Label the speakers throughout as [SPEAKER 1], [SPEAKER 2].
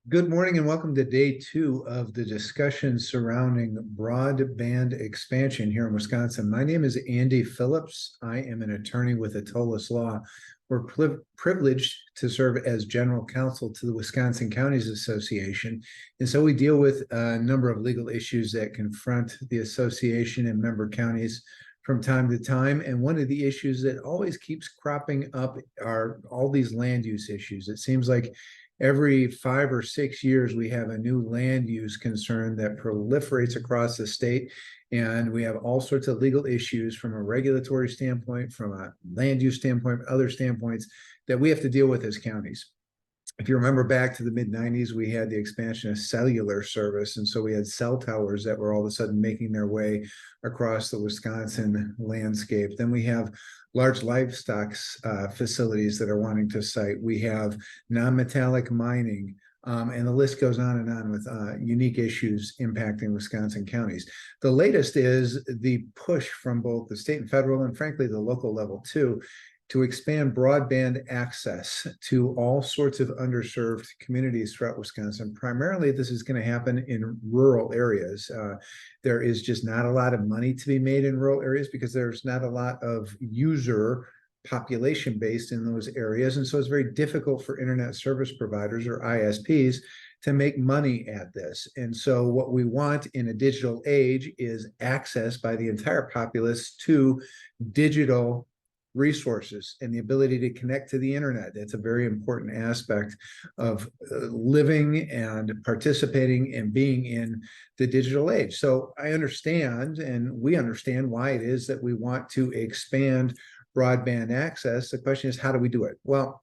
[SPEAKER 1] Good morning and welcome to day two of the discussion surrounding broadband expansion here in Wisconsin. My name is Andy Phillips. I am an attorney with Atolis Law. We're privileged to serve as general counsel to the Wisconsin Counties Association. And so we deal with a number of legal issues that confront the association and member counties from time to time. And one of the issues that always keeps cropping up are all these land use issues. It seems like every 5 or 6 years, we have a new land use concern that proliferates across the state. And we have all sorts of legal issues from a regulatory standpoint, from a land use standpoint, other standpoints that we have to deal with as counties. If you remember back to the mid-90s, we had the expansion of cellular service. And so we had cell towers that were all of a sudden making their way across the Wisconsin landscape. Then we have large livestock facilities that are wanting to site. We have non-metallic mining, and the list goes on with unique issues impacting Wisconsin counties. The latest is the push from both the state and federal, and frankly, the local level too, to expand broadband access to all sorts of underserved communities throughout Wisconsin. Primarily, this is going to happen in rural areas. There is just not a lot of money to be made in rural areas because there's not a lot of user population based in those areas. And so it's very difficult for internet service providers or ISPs to make money at this. And so what we want in a digital age is access by the entire populace to digital resources and the ability to connect to the internet. That's a very important aspect of living and participating and being in the digital age. So I understand, and we understand why it is that we want to expand broadband access. The question is, how do we do it? Well,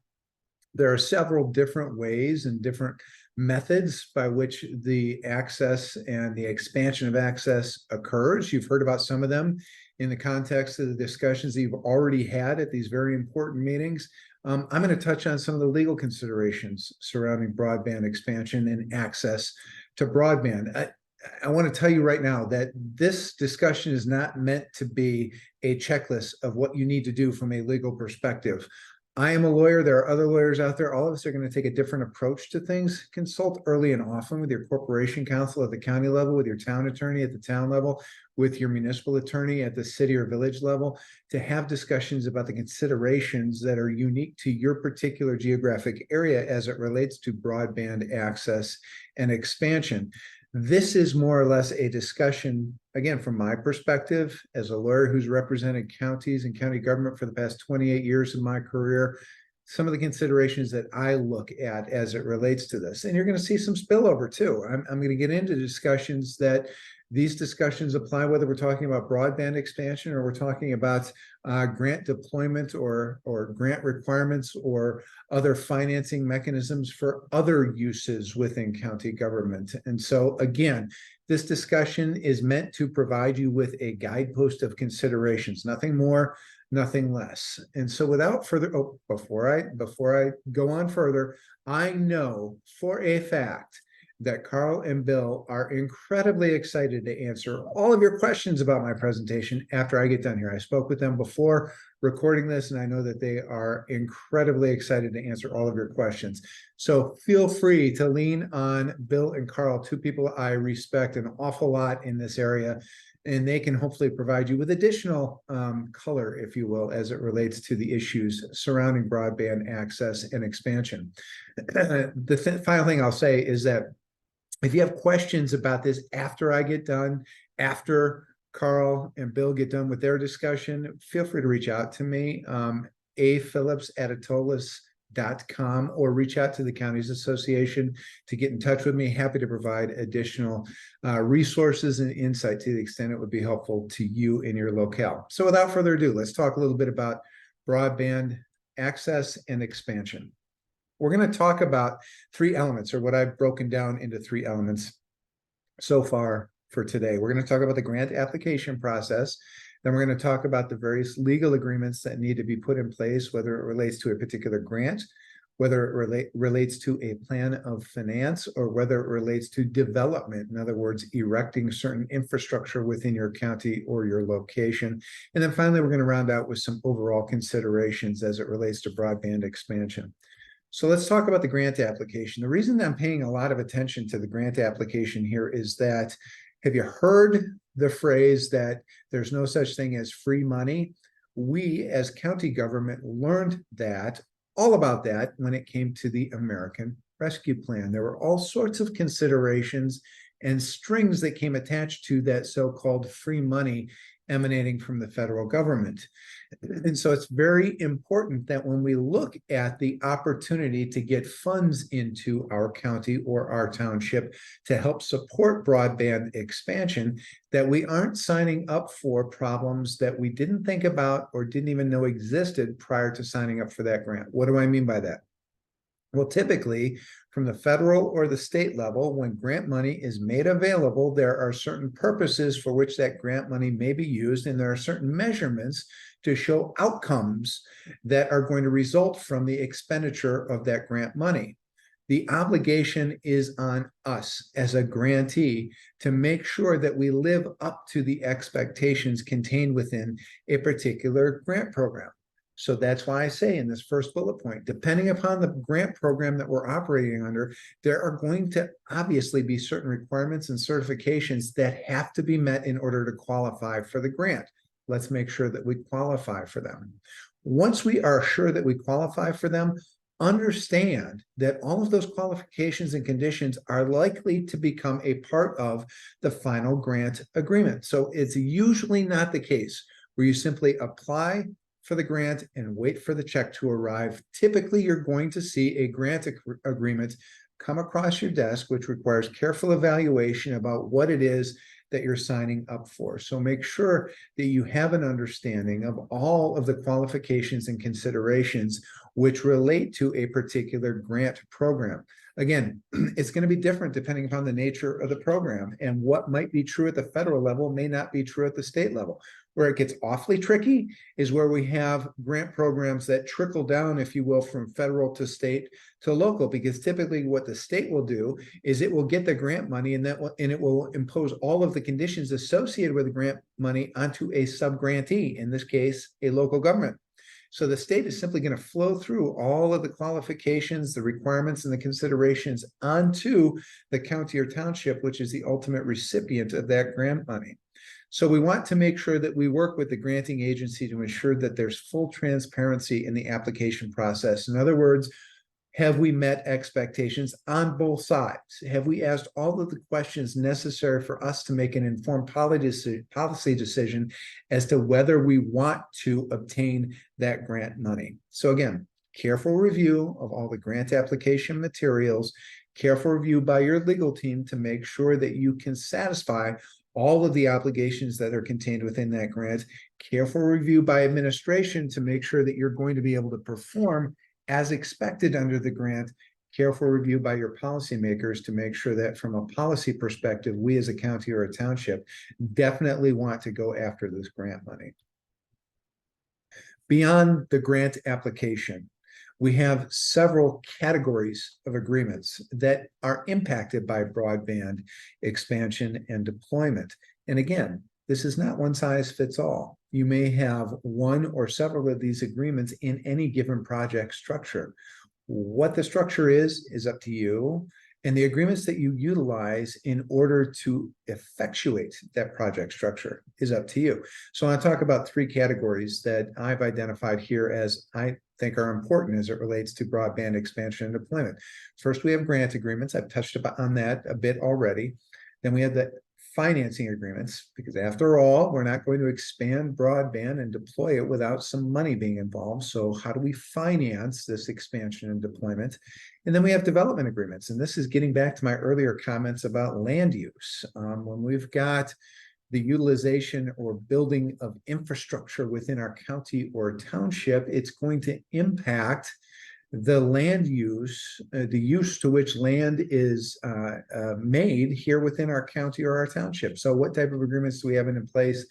[SPEAKER 1] there are several different ways and different methods by which the access and the expansion of access occurs. You've heard about some of them in the context of the discussions that you've already had at these very important meetings. I'm going to touch on some of the legal considerations surrounding broadband expansion and access to broadband. I want to tell you right now that this discussion is not meant to be a checklist of what you need to do from a legal perspective. I am a lawyer. There are other lawyers out there. All of us are going to take a different approach to things. Consult early and often with your corporation counsel at the county level, with your town attorney at the town level, with your municipal attorney at the city or village level, to have discussions about the considerations that are unique to your particular geographic area as it relates to broadband access and expansion. This is more or less a discussion, again, from my perspective, as a lawyer who's represented counties and county government for the past 28 years of my career, some of the considerations that I look at as it relates to this. And you're going to see some spillover too. I'm going to get into discussions that these discussions apply whether we're talking about broadband expansion or we're talking about grant deployment or grant requirements or other financing mechanisms for other uses within county government. And so again, this discussion is meant to provide you with a guidepost of considerations, nothing more, nothing less. And so without further, before I go on further, I know for a fact that Carl and Bill are incredibly excited to answer all of your questions about my presentation after I get done here. I spoke with them before recording this, and I know that they are incredibly excited to answer all of your questions. So feel free to lean on Bill and Carl, two people I respect an awful lot in this area, and they can hopefully provide you with additional color, if you will, as it relates to the issues surrounding broadband access and expansion. The final thing I'll say is that if you have questions about this after I get done, after Carl and Bill get done with their discussion, feel free to reach out to me, aphillips@atolis.com, or reach out to the Counties Association to get in touch with me. Happy to provide additional resources and insight to the extent it would be helpful to you in your locale. So without further ado, let's talk a little bit about broadband access and expansion. We're going to talk about three elements, or what I've broken down into three elements so far for today. We're going to talk about the grant application process. Then we're going to talk about the various legal agreements that need to be put in place, whether it relates to a particular grant, whether it relates to a plan of finance, or whether it relates to development. In other words, erecting certain infrastructure within your county or your location. And then finally, we're going to round out with some overall considerations as it relates to broadband expansion. So let's talk about the grant application. The reason that I'm paying a lot of attention to the grant application here is that, have you heard the phrase that there's no such thing as free money? We as county government learned that, all about that, when it came to the American Rescue Plan. There were all sorts of considerations and strings that came attached to that so-called free money emanating from the federal government. And so it's very important that when we look at the opportunity to get funds into our county or our township to help support broadband expansion, that we aren't signing up for problems that we didn't think about or didn't even know existed prior to signing up for that grant. What do I mean by that? Well, typically, from the federal or the state level, when grant money is made available, there are certain purposes for which that grant money may be used, and there are certain measurements to show outcomes that are going to result from the expenditure of that grant money. The obligation is on us as a grantee to make sure that we live up to the expectations contained within a particular grant program. So that's why I say in this first bullet point, depending upon the grant program that we're operating under, there are going to obviously be certain requirements and certifications that have to be met in order to qualify for the grant. Let's make sure that we qualify for them. Once we are sure that we qualify for them, understand that all of those qualifications and conditions are likely to become a part of the final grant agreement. So it's usually not the case where you simply apply for the grant and wait for the check to arrive. Typically, you're going to see a grant agreement come across your desk, which requires careful evaluation about what it is that you're signing up for. So make sure that you have an understanding of all of the qualifications and considerations which relate to a particular grant program. Again, it's going to be different depending upon the nature of the program, and what might be true at the federal level may not be true at the state level. Where it gets awfully tricky is where we have grant programs that trickle down, if you will, from federal to state to local, because typically what the state will do is it will get the grant money and it will impose all of the conditions associated with the grant money onto a sub-grantee, in this case, a local government. So the state is simply going to flow through all of the qualifications, the requirements, and the considerations onto the county or township, which is the ultimate recipient of that grant money. So we want to make sure that we work with the granting agency to ensure that there's full transparency in the application process. In other words, have we met expectations on both sides? Have we asked all of the questions necessary for us to make an informed policy decision as to whether we want to obtain that grant money? So again, careful review of all the grant application materials, careful review by your legal team to make sure that you can satisfy all of the obligations that are contained within that grant, careful review by administration to make sure that you're going to be able to perform as expected under the grant, careful review by your policymakers to make sure that from a policy perspective, we as a county or a township definitely want to go after this grant money. Beyond the grant application, we have several categories of agreements that are impacted by broadband expansion and deployment. And again, this is not one size fits all. You may have one or several of these agreements in any given project structure. What the structure is up to you, and the agreements that you utilize in order to effectuate that project structure is up to you. So I want to talk about three categories that I've identified here as I think are important as it relates to broadband expansion and deployment. First, we have grant agreements. I've touched on that a bit already. Then we have the financing agreements, because after all, we're not going to expand broadband and deploy it without some money being involved. So how do we finance this expansion and deployment? And then we have development agreements. And this is getting back to my earlier comments about land use. When we've got the utilization or building of infrastructure within our county or township, it's going to impact the land use, the use to which land is made here within our county or our township. So what type of agreements do we have in place,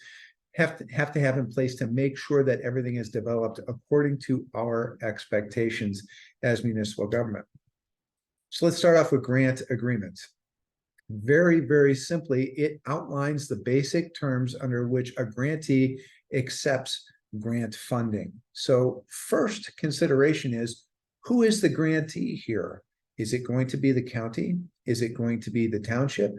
[SPEAKER 1] have to have in place to make sure that everything is developed according to our expectations as municipal government? So let's start off with grant agreements. Very, very simply, it outlines the basic terms under which a grantee accepts grant funding. So first consideration is, Who is the grantee here? Is it going to be the county? Is it going to be the township?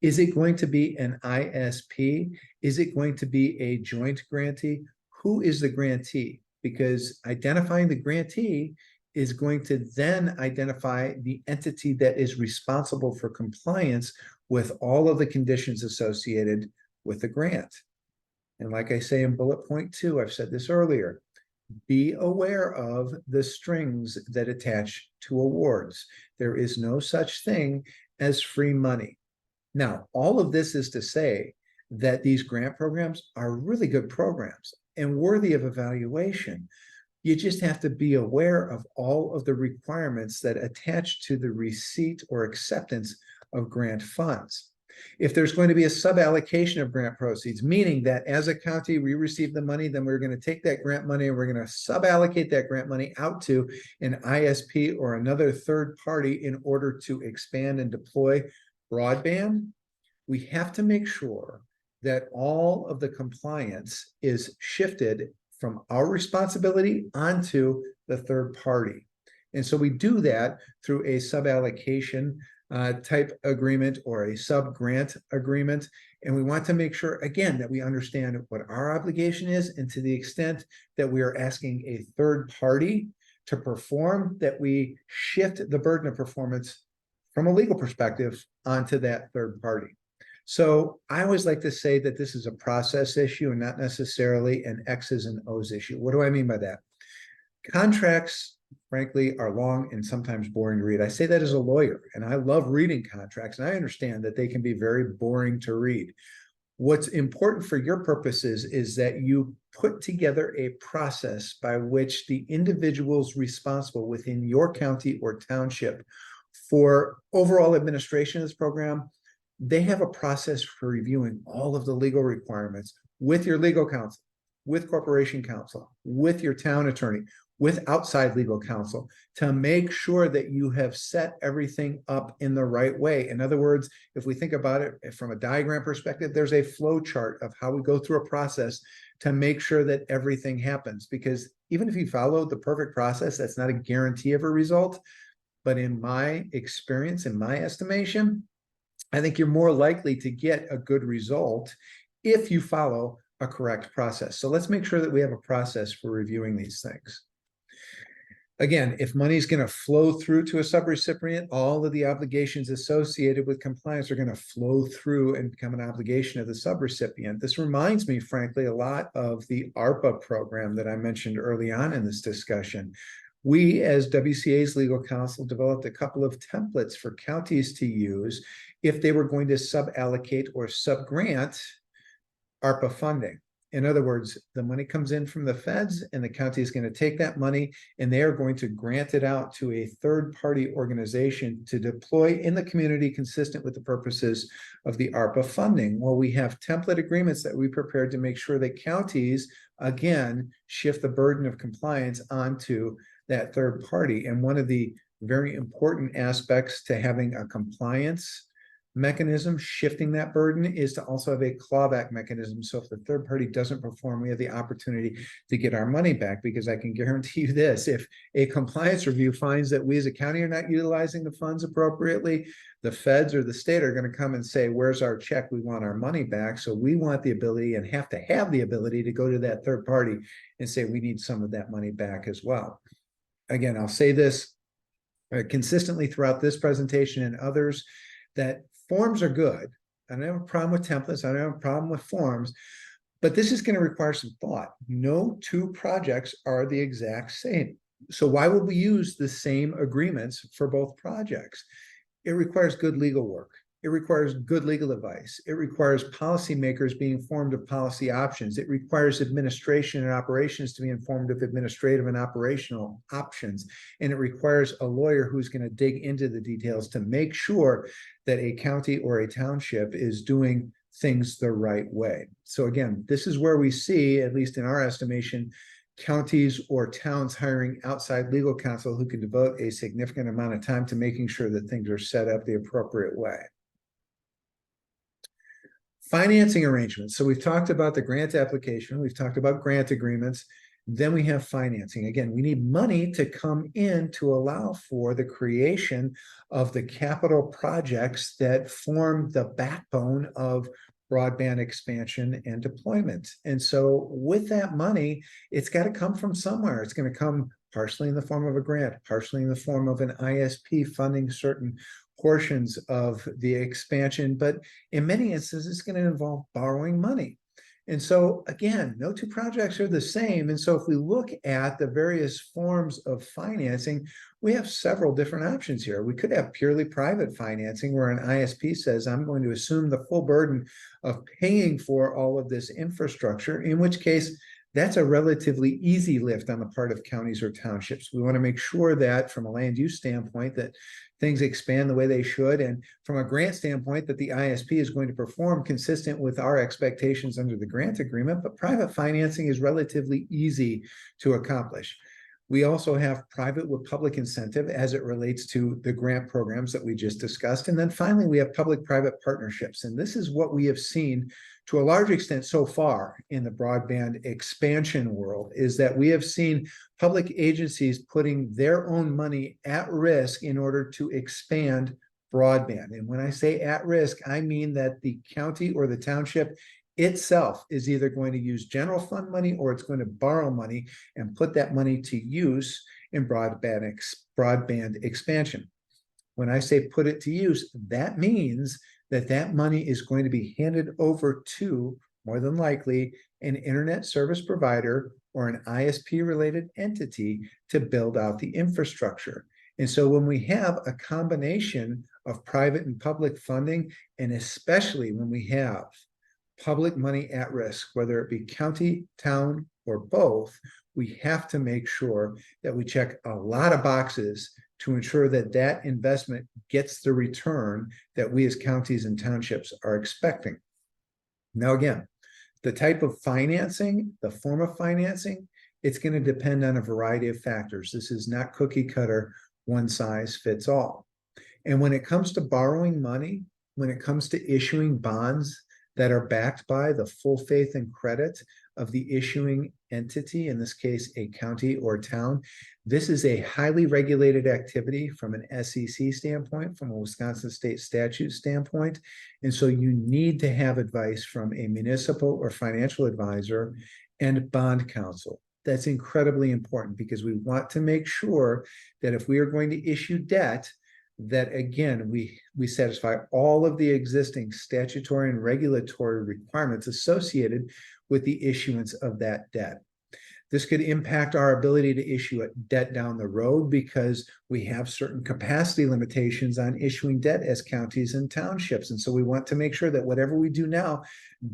[SPEAKER 1] Is it going to be an ISP? Is it going to be a joint grantee? Who is the grantee? Because identifying the grantee is going to then identify the entity that is responsible for compliance with all of the conditions associated with the grant. And like I say in bullet point 2, I've said this earlier, be aware of the strings that attach to awards. There is no such thing as free money. Now, all of this is to say that these grant programs are really good programs and worthy of evaluation. You just have to be aware of all of the requirements that attach to the receipt or acceptance of grant funds. If there's going to be a sub-allocation of grant proceeds, meaning that as a county, we receive the money, then we're going to take that grant money and we're going to sub-allocate that grant money out to an ISP or another third party in order to expand and deploy broadband, we have to make sure that all of the compliance is shifted from our responsibility onto the third party. And so we do that through a sub-allocation type agreement or a sub-grant agreement. And we want to make sure, again, that we understand what our obligation is, and to the extent that we are asking a third party to perform, that we shift the burden of performance from a legal perspective onto that third party. So I always like to say that this is a process issue and not necessarily an X's and O's issue. What do I mean by that? Contracts, frankly, are long and sometimes boring to read. I say that as a lawyer, and I love reading contracts, and I understand that they can be very boring to read. What's important for your purposes is that you put together a process by which the individuals responsible within your county or township for overall administration of this program, they have a process for reviewing all of the legal requirements with your legal counsel, with corporation counsel, with your town attorney, with outside legal counsel, to make sure that you have set everything up in the right way. In other words, if we think about it from a diagram perspective, there's a flow chart of how we go through a process to make sure that everything happens. Because even if you follow the perfect process, that's not a guarantee of a result. But in my experience, in my estimation, I think you're more likely to get a good result if you follow a correct process. So let's make sure that we have a process for reviewing these things. Again, if money is going to flow through to a subrecipient, all of the obligations associated with compliance are going to flow through and become an obligation of the subrecipient. This reminds me, frankly, a lot of the ARPA program that I mentioned early on in this discussion. We, as WCA's legal counsel, developed a couple of templates for counties to use if they were going to sub-allocate or sub-grant ARPA funding. In other words, the money comes in from the feds, and the county is going to take that money and they are going to grant it out to a third-party organization to deploy in the community consistent with the purposes of the ARPA funding. Well, we have template agreements that we prepared to make sure that counties, again, shift the burden of compliance onto that third party. And one of the very important aspects to having a compliance mechanism shifting that burden is to also have a clawback mechanism. So if the third party doesn't perform, we have the opportunity to get our money back, because I can guarantee you this: if a compliance review finds that we as a county are not utilizing the funds appropriately, the feds or the state are going to come and say, where's our check? We want our money back. So we want the ability, and have to have the ability, to go to that third party and say, we need some of that money back as well. Again, I'll say this consistently throughout this presentation and others, that forms are good. I don't have a problem with templates. I don't have a problem with forms, but this is going to require some thought. No two projects are the exact same. So why would we use the same agreements for both projects? It requires good legal work. It requires good legal advice. It requires policymakers being informed of policy options. It requires administration and operations to be informed of administrative and operational options. And it requires a lawyer who's going to dig into the details to make sure that a county or a township is doing things the right way. So again, this is where we see, at least in our estimation, counties or towns hiring outside legal counsel who can devote a significant amount of time to making sure that things are set up the appropriate way. Financing arrangements. So we've talked about the grant application. We've talked about grant agreements. Then we have financing. Again, we need money to come in to allow for the creation of the capital projects that form the backbone of broadband expansion and deployment. And so with that money, it's got to come from somewhere. It's going to come partially in the form of a grant, partially in the form of an ISP funding certain portions of the expansion, but in many instances, it's going to involve borrowing money. And so again, no two projects are the same. And so if we look at the various forms of financing, we have several different options here. We could have purely private financing where an ISP says, I'm going to assume the full burden of paying for all of this infrastructure, in which case that's a relatively easy lift on the part of counties or townships. We want to make sure that from a land use standpoint that things expand the way they should, and from a grant standpoint that the ISP is going to perform consistent with our expectations under the grant agreement, but private financing is relatively easy to accomplish. We also have private with public incentive as it relates to the grant programs that we just discussed. And then finally, we have public-private partnerships. And this is what we have seen to a large extent so far in the broadband expansion world, is that we have seen public agencies putting their own money at risk in order to expand broadband. And when I say at risk, I mean that the county or the township itself is either going to use general fund money or it's going to borrow money and put that money to use in broadband expansion. When I say put it to use, that means that that money is going to be handed over to, more than likely, an internet service provider or an ISP related entity to build out the infrastructure. And so when we have a combination of private and public funding, and especially when we have public money at risk, whether it be county, town, or both, we have to make sure that we check a lot of boxes to ensure that that investment gets the return that we as counties and townships are expecting. Now, again, the type of financing, the form of financing, it's going to depend on a variety of factors. This is not cookie cutter, one size fits all. And when it comes to borrowing money, when it comes to issuing bonds that are backed by the full faith and credit of the issuing entity, in this case, a county or town, this is a highly regulated activity from an SEC standpoint, from a Wisconsin state statute standpoint. And so you need to have advice from a municipal or financial advisor and bond counsel. That's incredibly important because we want to make sure that if we are going to issue debt, that again, we satisfy all of the existing statutory and regulatory requirements associated with the issuance of that debt. This could impact our ability to issue a debt down the road because we have certain capacity limitations on issuing debt as counties and townships. And so we want to make sure that whatever we do now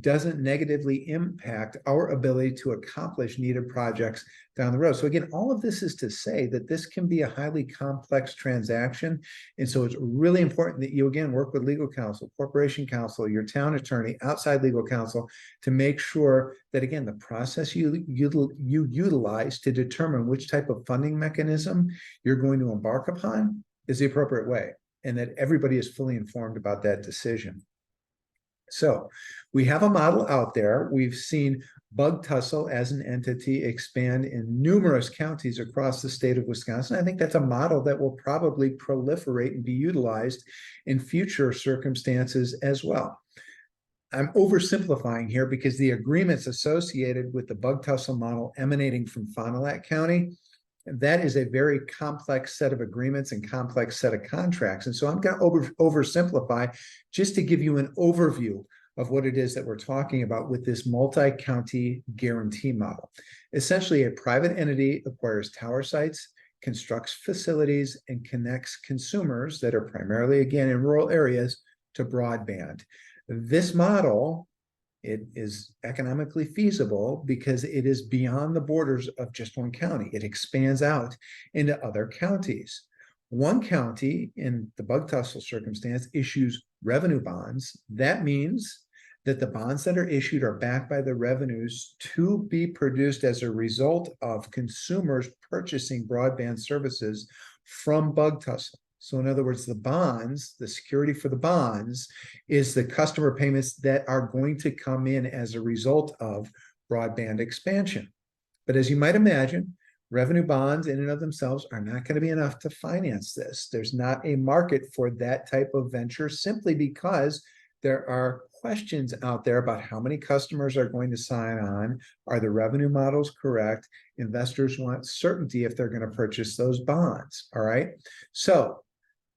[SPEAKER 1] doesn't negatively impact our ability to accomplish needed projects down the road. So again, all of this is to say that this can be a highly complex transaction. And so it's really important that you, again, work with legal counsel, corporation counsel, your town attorney, outside legal counsel to make sure that, again, the process you utilize to determine which type of funding mechanism you're going to embark upon is the appropriate way, and that everybody is fully informed about that decision. So we have a model out there. We've seen Bug Tussle as an entity expand in numerous counties across the state of Wisconsin. I think that's a model that will probably proliferate and be utilized in future circumstances as well. I'm oversimplifying here because the agreements associated with the Bug Tussle model emanating from Fond du Lac County, that is a very complex set of agreements and complex set of contracts. And so I'm going to oversimplify just to give you an overview of what it is that we're talking about with this multi-county guarantee model. Essentially, a private entity acquires tower sites, constructs facilities, and connects consumers that are primarily, again, in rural areas to broadband. This model, it is economically feasible because it is beyond the borders of just one county. It expands out into other counties. One county, in the Bug Tussle circumstance, issues revenue bonds. That means that the bonds that are issued are backed by the revenues to be produced as a result of consumers purchasing broadband services from Bug Tussle. So in other words, the bonds, the security for the bonds is the customer payments that are going to come in as a result of broadband expansion. But as you might imagine, revenue bonds in and of themselves are not going to be enough to finance this. There's not a market for that type of venture simply because there are questions out there about how many customers are going to sign on. Are the revenue models correct? Investors want certainty if they're going to purchase those bonds. All right. So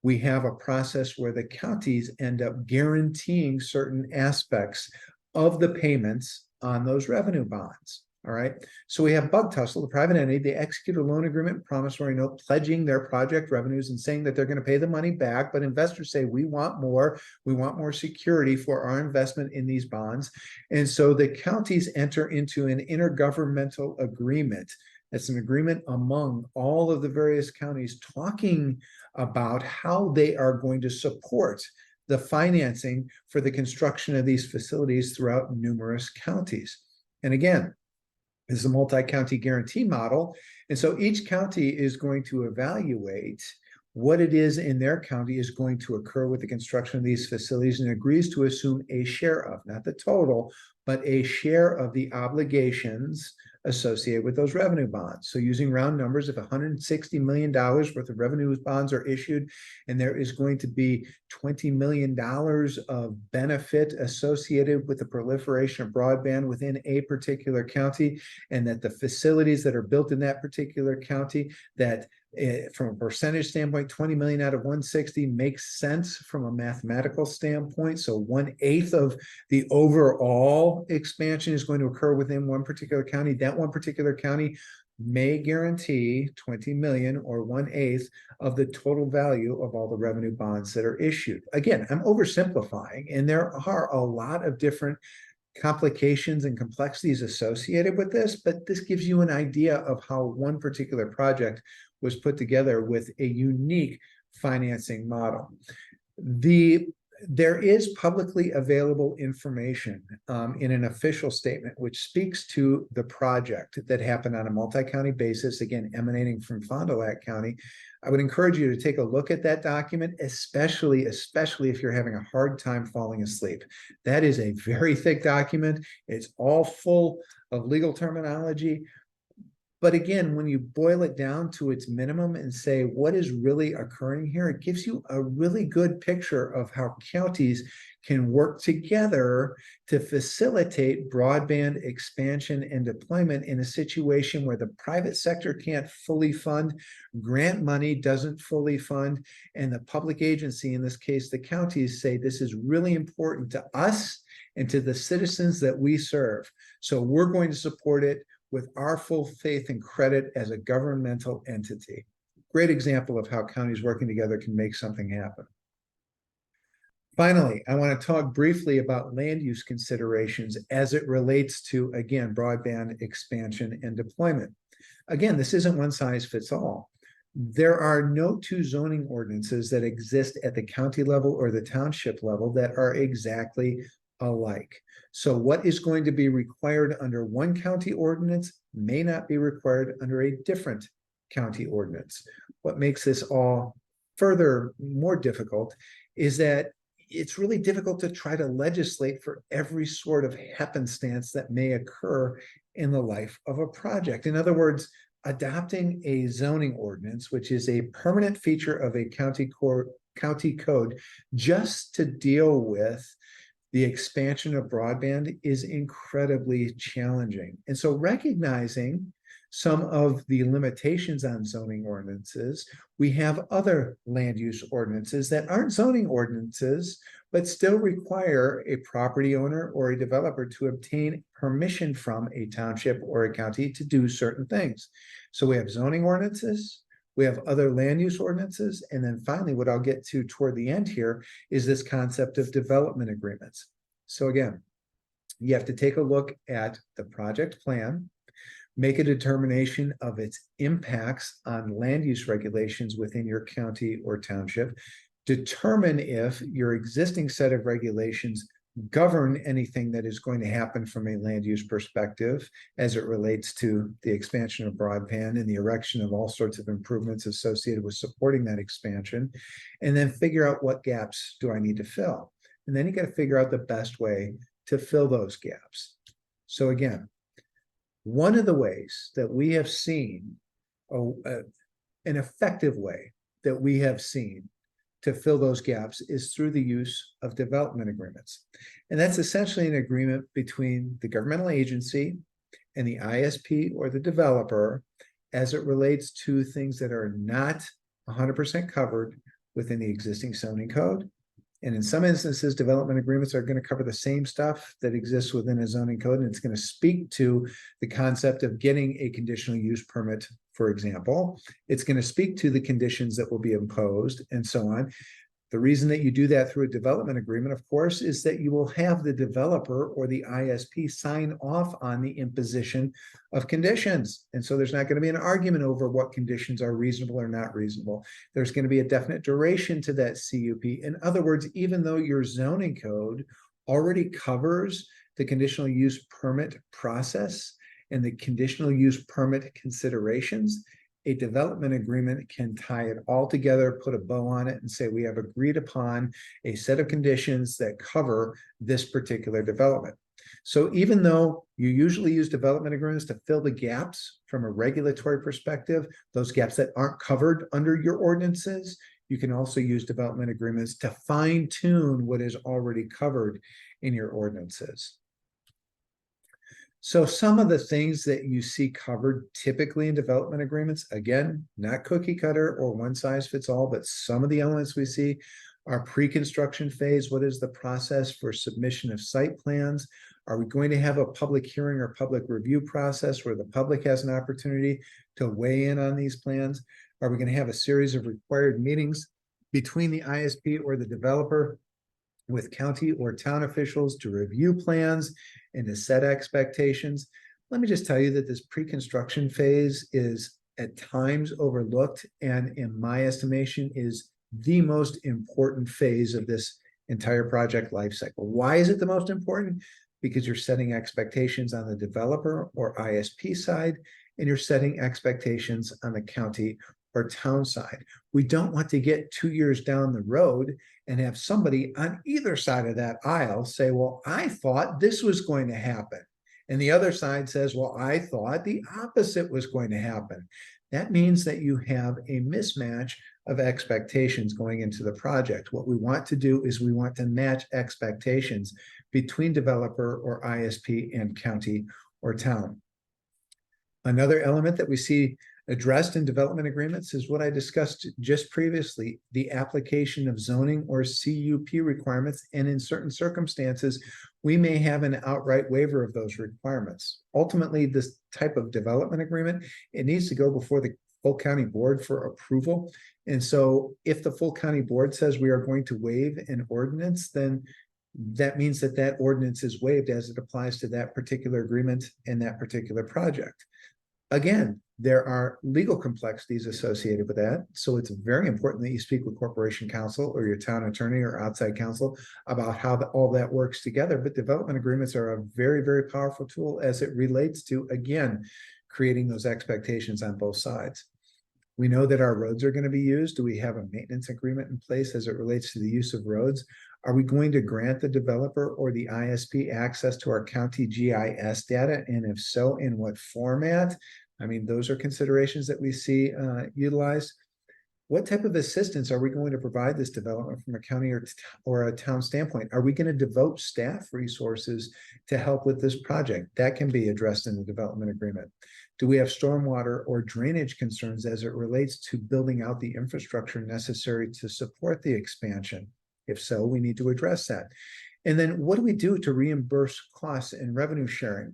[SPEAKER 1] we have a process where the counties end up guaranteeing certain aspects of the payments on those revenue bonds. All right. So we have Bug Tussle, the private entity. They execute a loan agreement, promissory note, pledging their project revenues and saying that they're going to pay the money back. But investors say, we want more. We want more security for our investment in these bonds. And so the counties enter into an intergovernmental agreement. It's an agreement among all of the various counties talking about how they are going to support the financing for the construction of these facilities throughout numerous counties. And again, this is a multi-county guarantee model. And so each county is going to evaluate what it is in their county is going to occur with the construction of these facilities and agrees to assume a share of, not the total, but a share of the obligations associated with those revenue bonds. So using round numbers, if $160 million worth of revenue bonds are issued and there is going to be $20 million of benefit associated with the proliferation of broadband within a particular county, and that the facilities that are built in that particular county, that from a percentage standpoint, 20 million out of 160 makes sense from a mathematical standpoint. So 1/8 of the overall expansion is going to occur within one particular county. That one particular county may guarantee 20 million or 1/8 of the total value of all the revenue bonds that are issued. Again, I'm oversimplifying, and there are a lot of different complications and complexities associated with this, but this gives you an idea of how one particular project was put together with a unique financing model. There is publicly available information in an official statement which speaks to the project that happened on a multi-county basis, again, emanating from Fond du Lac County. I would encourage you to take a look at that document, especially if you're having a hard time falling asleep. That is a very thick document. It's all full of legal terminology. But again, when you boil it down to its minimum and say what is really occurring here, it gives you a really good picture of how counties can work together to facilitate broadband expansion and deployment in a situation where the private sector can't fully fund, grant money doesn't fully fund, and the public agency, in this case, the counties, say this is really important to us and to the citizens that we serve. So we're going to support it with our full faith and credit as a governmental entity. Great example of how counties working together can make something happen. Finally, I want to talk briefly about land use considerations as it relates to, again, broadband expansion and deployment. Again, this isn't one size fits all. There are no two zoning ordinances that exist at the county level or the township level that are exactly alike. So what is going to be required under one county ordinance may not be required under a different county ordinance. What makes this all further more difficult is that it's really difficult to try to legislate for every sort of happenstance that may occur in the life of a project. In other words, adopting a zoning ordinance, which is a permanent feature of a county code, just to deal with the expansion of broadband is incredibly challenging. And so recognizing some of the limitations on zoning ordinances, we have other land use ordinances that aren't zoning ordinances, but still require a property owner or a developer to obtain permission from a township or a county to do certain things. So we have zoning ordinances, we have other land use ordinances, and then finally, what I'll get to toward the end here is this concept of development agreements. So again, you have to take a look at the project plan, make a determination of its impacts on land use regulations within your county or township, determine if your existing set of regulations govern anything that is going to happen from a land use perspective as it relates to the expansion of broadband and the erection of all sorts of improvements associated with supporting that expansion, and then figure out what gaps do I need to fill. And then you got to figure out the best way to fill those gaps. So again, One of the ways that we have seen, an effective way that we have seen to fill those gaps is through the use of development agreements. And that's essentially an agreement between the governmental agency and the ISP or the developer as it relates to things that are not 100% covered within the existing zoning code. And in some instances, development agreements are going to cover the same stuff that exists within a zoning code, and it's going to speak to the concept of getting a conditional use permit, for example. It's going to speak to the conditions that will be imposed and so on. The reason that you do that through a development agreement, of course, is that you will have the developer or the ISP sign off on the imposition of conditions. And so there's not going to be an argument over what conditions are reasonable or not reasonable. There's going to be a definite duration to that CUP. In other words, even though your zoning code already covers the conditional use permit process and the conditional use permit considerations, a development agreement can tie it all together, put a bow on it, and say we have agreed upon a set of conditions that cover this particular development. So even though you usually use development agreements to fill the gaps from a regulatory perspective, those gaps that aren't covered under your ordinances, you can also use development agreements to fine-tune what is already covered in your ordinances. So some of the things that you see covered typically in development agreements, again, not cookie cutter or one size fits all, but some of the elements we see are pre-construction phase. What is the process for submission of site plans? Are we going to have a public hearing or public review process where the public has an opportunity to weigh in on these plans? Are we going to have a series of required meetings between the ISP or the developer with county or town officials to review plans and to set expectations? Let me just tell you that this pre-construction phase is at times overlooked, and in my estimation is the most important phase of this entire project life cycle. Why is it the most important? Because you're setting expectations on the developer or ISP side, and you're setting expectations on the county or town side. We don't want to get 2 years down the road and have somebody on either side of that aisle say, well, I thought this was going to happen. And the other side says, well, I thought the opposite was going to happen. That means that you have a mismatch of expectations going into the project. What we want to do is we want to match expectations between developer or ISP and county or town. Another element that we see addressed in development agreements is what I discussed just previously, the application of zoning or CUP requirements. And in certain circumstances, we may have an outright waiver of those requirements. Ultimately, this type of development agreement, it needs to go before the full county board for approval. And so if the full county board says we are going to waive an ordinance, then that means that that ordinance is waived as it applies to that particular agreement and that particular project. Again, there are legal complexities associated with that. So it's very important that you speak with corporation counsel or your town attorney or outside counsel about how all that works together. But development agreements are a very, very powerful tool as it relates to, again, creating those expectations on both sides. We know that our roads are going to be used. Do we have a maintenance agreement in place as it relates to the use of roads? Are we going to grant the developer or the ISP access to our county GIS data? And if so, in what format? I mean, those are considerations that we see utilized. What type of assistance are we going to provide this development from a county or a town standpoint? Are we going to devote staff resources to help with this project? That can be addressed in the development agreement. Do we have stormwater or drainage concerns as it relates to building out the infrastructure necessary to support the expansion? If so, we need to address that. And then what do we do to reimburse costs and revenue sharing?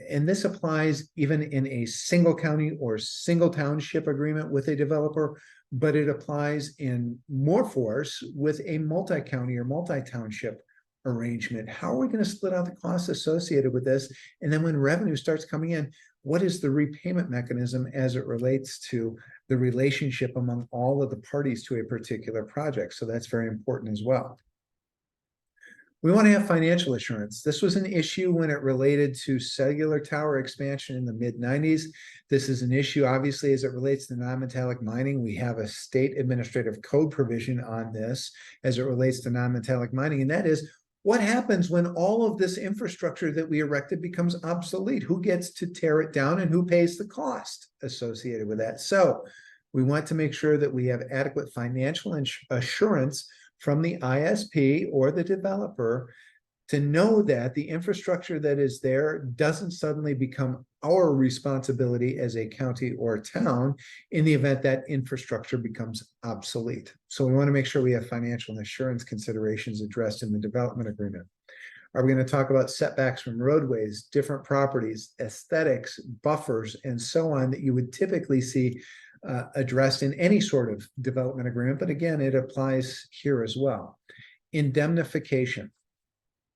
[SPEAKER 1] And this applies even in a single county or single township agreement with a developer, but it applies in more force with a multi-county or multi-township arrangement. How are we going to split out the costs associated with this? And then when revenue starts coming in, what is the repayment mechanism as it relates to the relationship among all of the parties to a particular project? So that's very important as well. We want to have financial assurance. This was an issue when it related to cellular tower expansion in the mid-90s. This is an issue, obviously, as it relates to non-metallic mining. We have a state administrative code provision on this as it relates to non-metallic mining, and that is, What happens when all of this infrastructure that we erected becomes obsolete? Who gets to tear it down and who pays the cost associated with that? So we want to make sure that we have adequate financial assurance from the ISP or the developer to know that the infrastructure that is there doesn't suddenly become our responsibility as a county or town in the event that infrastructure becomes obsolete. So we want to make sure we have financial assurance considerations addressed in the development agreement. Are we going to talk about setbacks from roadways, different properties, aesthetics, buffers, and so on that you would typically see addressed in any sort of development agreement? But again, it applies here as well. Indemnification.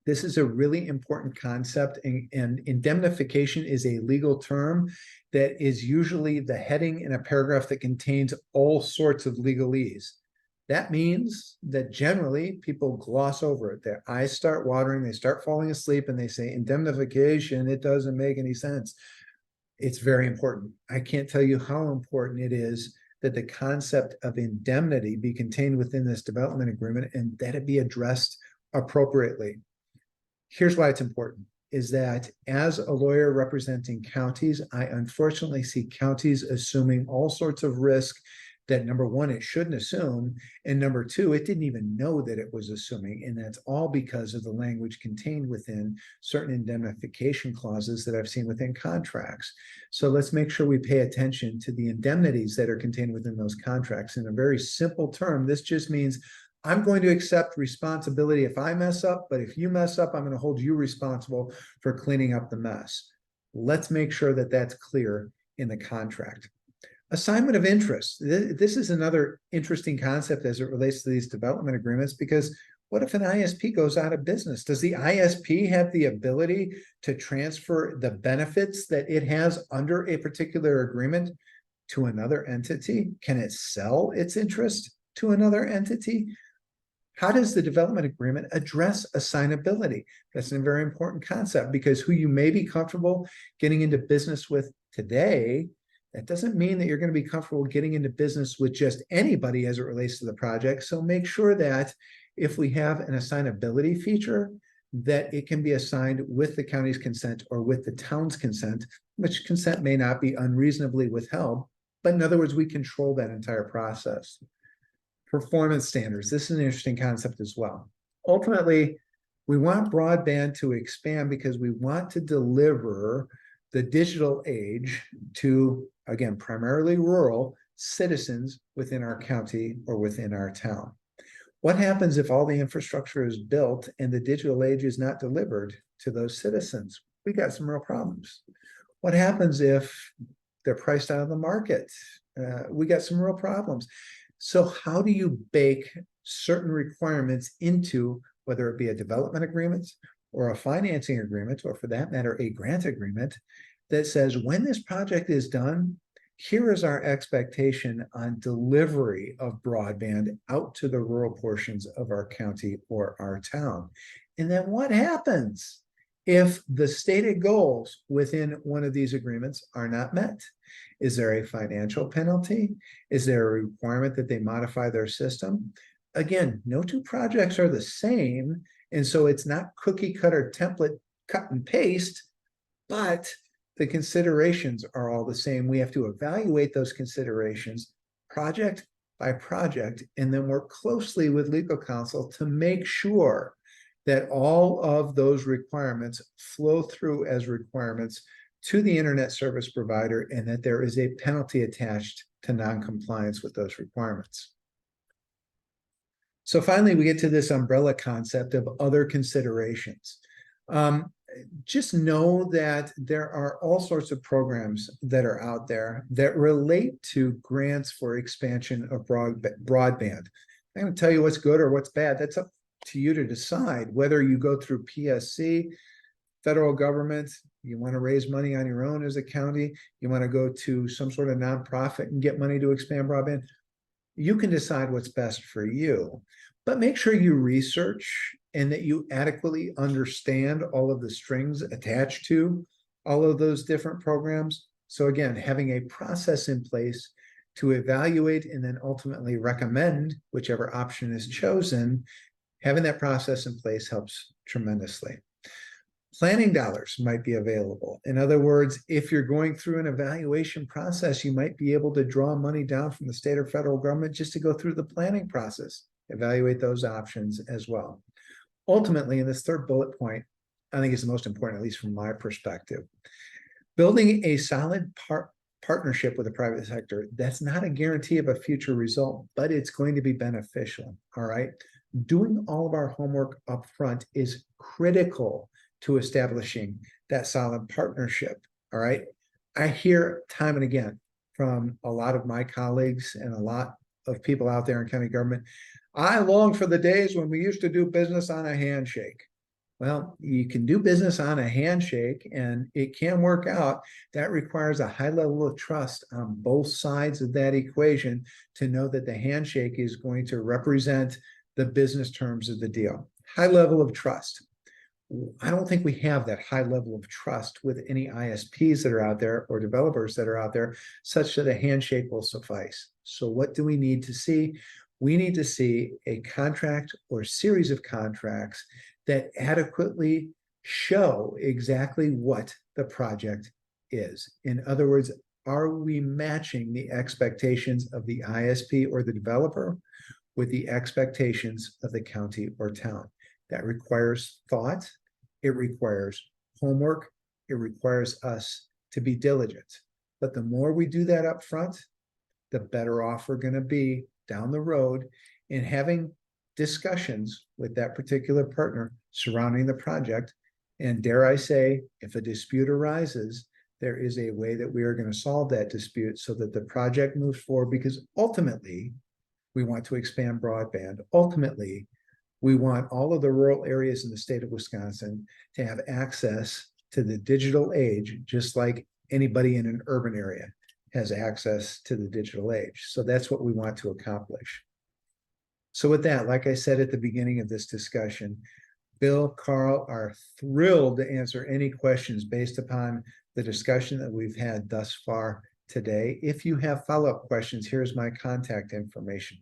[SPEAKER 1] This is a really important concept, and indemnification is a legal term that is usually the heading in a paragraph that contains all sorts of legalese. That means that generally people gloss over it. Their eyes start watering, they start falling asleep, and they say indemnification, it doesn't make any sense. It's very important. I can't tell you how important it is that the concept of indemnity be contained within this development agreement and that it be addressed appropriately. Here's why it's important, is that as a lawyer representing counties, I unfortunately see counties assuming all sorts of risk that, number one, it shouldn't assume, and number two, it didn't even know that it was assuming, and that's all because of the language contained within certain indemnification clauses that I've seen within contracts. So let's make sure we pay attention to the indemnities that are contained within those contracts. In a very simple term, this just means I'm going to accept responsibility if I mess up, but if you mess up, I'm going to hold you responsible for cleaning up the mess. Let's make sure that that's clear in the contract. Assignment of interest. This is another interesting concept as it relates to these development agreements, because what if an ISP goes out of business? Does the ISP have the ability to transfer the benefits that it has under a particular agreement to another entity? Can it sell its interest to another entity? How does the development agreement address assignability? That's a very important concept, because who you may be comfortable getting into business with today, that doesn't mean that you're going to be comfortable getting into business with just anybody as it relates to the project. So make sure that if we have an assignability feature, that it can be assigned with the county's consent or with the town's consent, which consent may not be unreasonably withheld. But in other words, we control that entire process. Performance standards. This is an interesting concept as well. Ultimately, we want broadband to expand because we want to deliver the digital age to, again, primarily rural citizens within our county or within our town. What happens if all the infrastructure is built and the digital age is not delivered to those citizens? We got some real problems. What happens if they're priced out of the market? We got some real problems. So how do you bake certain requirements into, whether it be a development agreement or a financing agreement, or for that matter, a grant agreement, that says when this project is done, here is our expectation on delivery of broadband out to the rural portions of our county or our town. And then what happens if the stated goals within one of these agreements are not met? Is there a financial penalty? Is there a requirement that they modify their system? Again, no two projects are the same, and so it's not cookie cutter template cut and paste, but the considerations are all the same. We have to evaluate those considerations project by project, and then work closely with legal counsel to make sure that all of those requirements flow through as requirements to the internet service provider, and that there is a penalty attached to non-compliance with those requirements. So finally, we get to this umbrella concept of other considerations. Just know that there are all sorts of programs that are out there that relate to grants for expansion of broadband. I'm going to tell you what's good or what's bad. That's up to you to decide, whether you go through PSC, federal government, you want to raise money on your own as a county, you want to go to some sort of nonprofit and get money to expand broadband. You can decide what's best for you, but make sure you research and that you adequately understand all of the strings attached to all of those different programs. So again, having a process in place to evaluate and then ultimately recommend whichever option is chosen, having that process in place helps tremendously. Planning dollars might be available. In other words, if you're going through an evaluation process, you might be able to draw money down from the state or federal government just to go through the planning process, evaluate those options as well. Ultimately, in this third bullet point, I think is the most important, at least from my perspective. Building a solid partnership with the private sector, that's not a guarantee of a future result, but it's going to be beneficial, all right? Doing all of our homework up front is critical to establishing that solid partnership, all right? I hear time and again from a lot of my colleagues and a lot of people out there in county government, I long for the days when we used to do business on a handshake. Well, you can do business on a handshake and it can work out. That requires a high level of trust on both sides of that equation to know that the handshake is going to represent the business terms of the deal. High level of trust. I don't think we have that high level of trust with any ISPs that are out there or developers that are out there, such that a handshake will suffice. So what do we need to see? We need to see a contract or series of contracts that adequately show exactly what the project is. In other words, are we matching the expectations of the ISP or the developer with the expectations of the county or town? That requires thought, it requires homework, it requires us to be diligent. But the more we do that up front, the better off we're going to be down the road in having discussions with that particular partner surrounding the project. And dare I say, if a dispute arises, there is a way that we are going to solve that dispute so that the project moves forward, because ultimately we want to expand broadband. Ultimately, we want all of the rural areas in the state of Wisconsin to have access to the digital age, just like anybody in an urban area has access to the digital age. So that's what we want to accomplish. So with that, like I said at the beginning of this discussion, Bill, Carl are thrilled to answer any questions based upon the discussion that we've had thus far today. If you have follow-up questions, here's my contact information.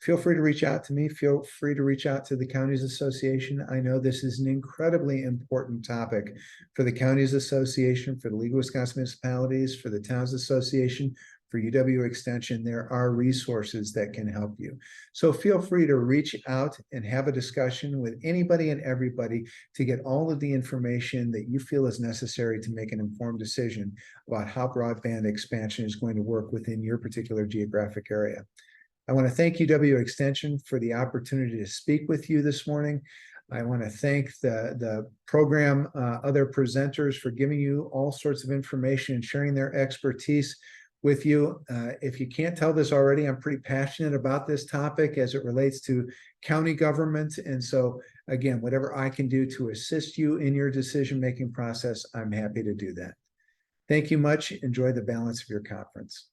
[SPEAKER 1] Feel free to reach out to me. Feel free to reach out to the Counties Association. I know this is an incredibly important topic for the Counties Association, for the League of Wisconsin Municipalities, for the Towns Association, for UW Extension. There are resources that can help you. So feel free to reach out and have a discussion with anybody and everybody to get all of the information that you feel is necessary to make an informed decision about how broadband expansion is going to work within your particular geographic area. I want to thank UW Extension for the opportunity to speak with you this morning. I want to thank the program, other presenters for giving you all sorts of information and sharing their expertise with you. If you can't tell this already, I'm pretty passionate about this topic as it relates to county government. And so again, whatever I can do to assist you in your decision-making process, I'm happy to do that. Thank you much. Enjoy the balance of your conference.